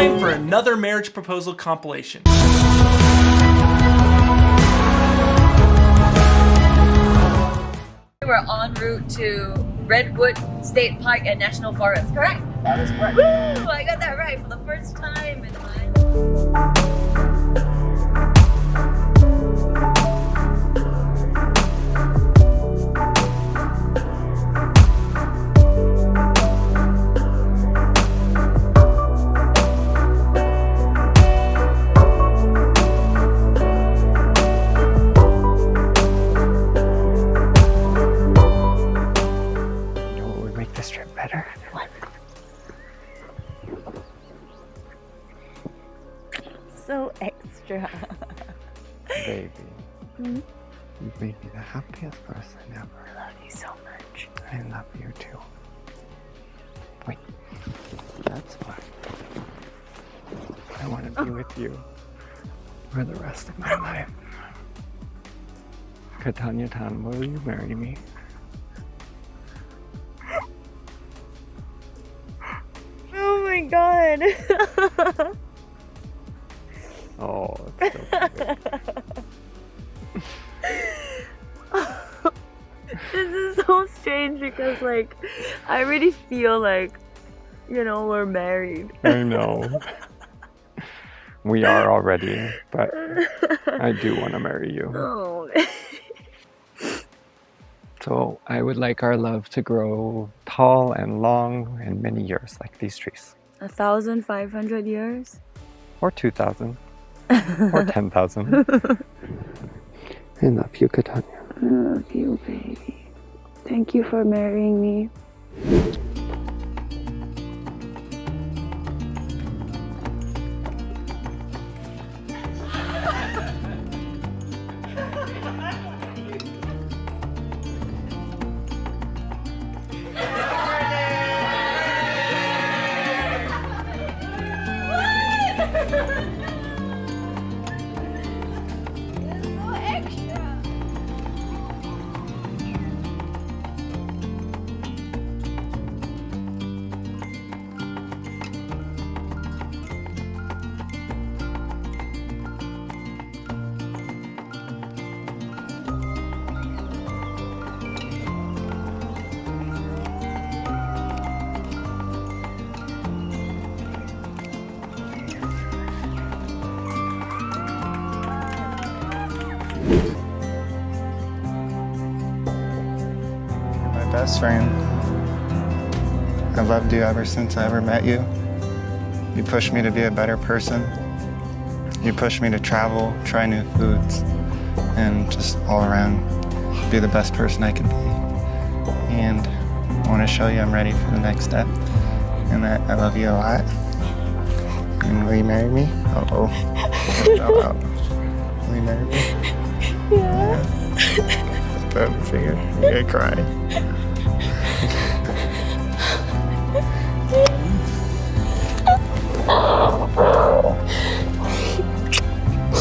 time for another marriage proposal compilation. We're en route to Redwood State Park and National Forest, correct? That is correct. Woo! I got that right for the first time in my Better. What? So extra. Baby, you made me the happiest person ever. I love you so much. I love you too. Wait, that's why I want to be with you for the rest of my life. Katanya-tan, will you marry me? Oh my god. Oh, it's so cute. This is so strange because like I already feel like, you know, we're married. I know. We are already, but I do want to marry you. Oh. So I would like our love to grow tall and long and many years like these trees. 1,500 years? Or 2,000. Or 10,000. I love you, Katanya. I love you, baby. Thank you for marrying me. My best friend. I've loved you ever since I ever met you. You pushed me to be a better person. You pushed me to travel, try new foods, and just all around be the best person I can be. And I want to show you I'm ready for the next step, and that I love you a lot. And will you marry me? Uh-oh. Oh, will you marry me? Yeah. I figured you're gonna cry.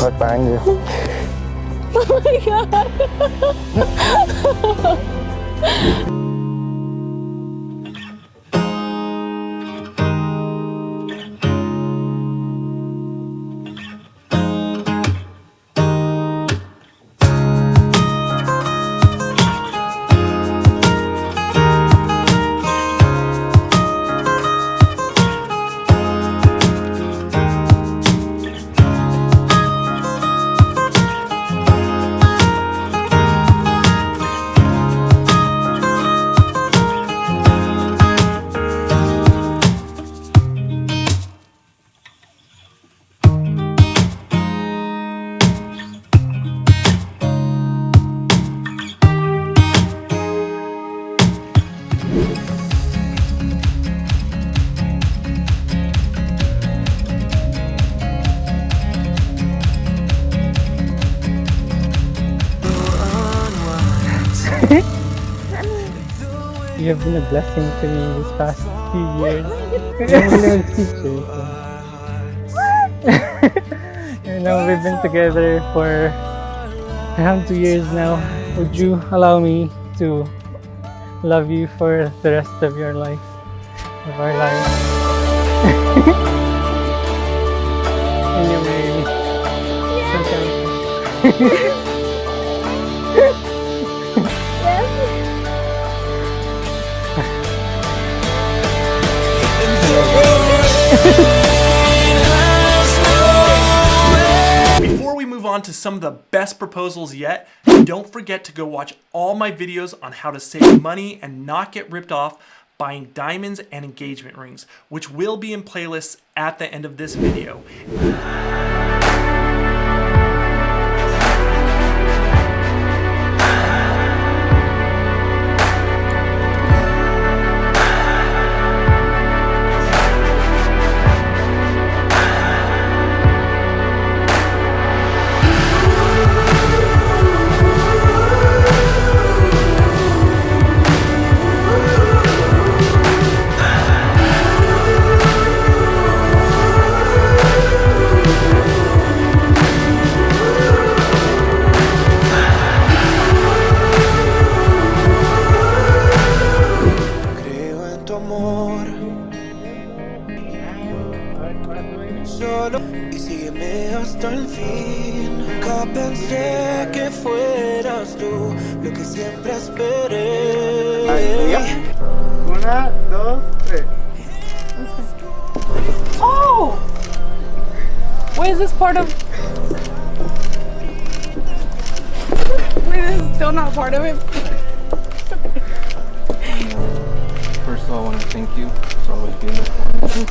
Look behind you. Oh my god! You have been a blessing to me this past few years. I'm a little speechless. You know, we've been together for around 2 years now. Would you allow me to love you for the rest of your life, of our lives? Before we move on to some of the best proposals yet, don't forget to go watch all my videos on how to save money and not get ripped off buying diamonds and engagement rings, which will be in playlists at the end of this video. Y sígueme hasta el fin. Nunca pensé que fueras tú lo que siempre esperé. Una, dos, tres. Oh! Wait, is this part of... Wait, this is still not part of it. First of all, I want to thank you for always being there for me.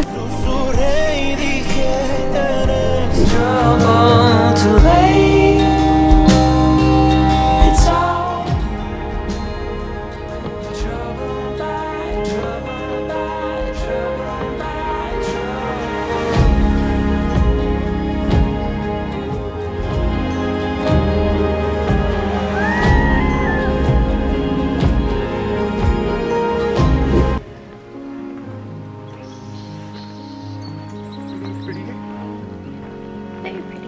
Susurré y dije, "It's trouble too late. It's all trouble by trouble by trouble by Very pretty.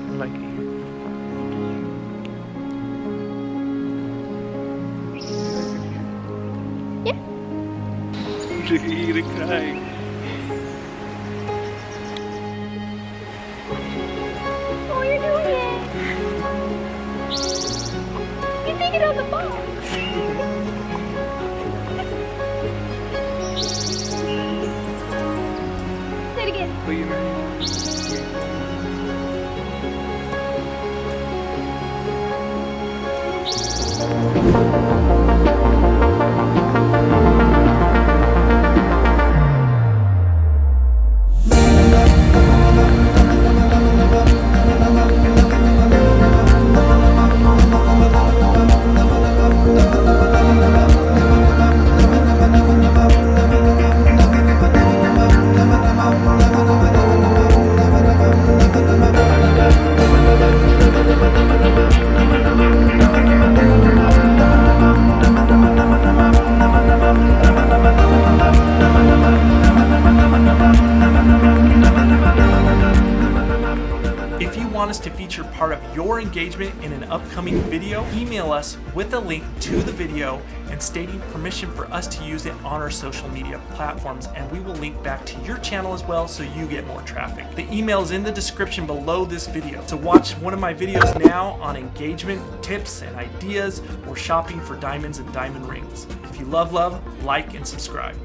I like it. Yeah. You're gonna cry. Oh, you're doing it. You take it on the box. Say it again. Will you marry me? If you want us to feature part of your engagement in an upcoming video, email us with a link to the video and stating permission for us to use it on our social media platforms, and we will link back to your channel as well so you get more traffic. The email is in the description below this video. So watch one of my videos now on engagement tips and ideas or shopping for diamonds and diamond rings. If you love, like and subscribe.